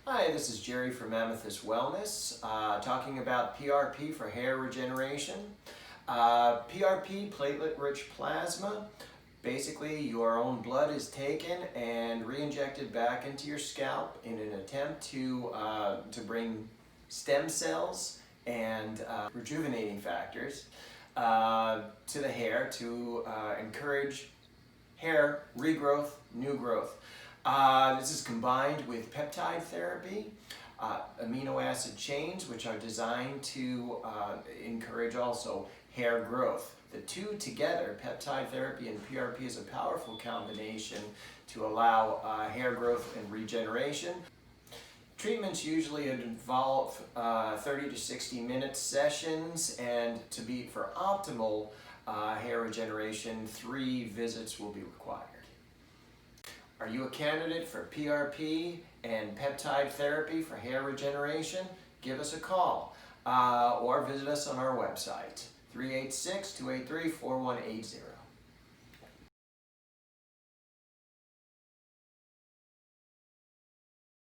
Hi, this is Jerry from Amethyst Wellness, talking about PRP for hair regeneration. PRP, platelet-rich plasma. Basically, your own blood is taken and re-injected back into your scalp in an attempt to bring stem cells and rejuvenating factors to the hair to encourage hair regrowth, new growth. This is combined with peptide therapy, amino acid chains, which are designed to encourage also hair growth. The two together, peptide therapy and PRP, is a powerful combination to allow hair growth and regeneration. Treatments usually involve 30 to 60 minute sessions, and for optimal hair regeneration, 3 visits will be required. Are you a candidate for PRP and peptide therapy for hair regeneration? Give us a call or visit us on our website, 386-283-4180.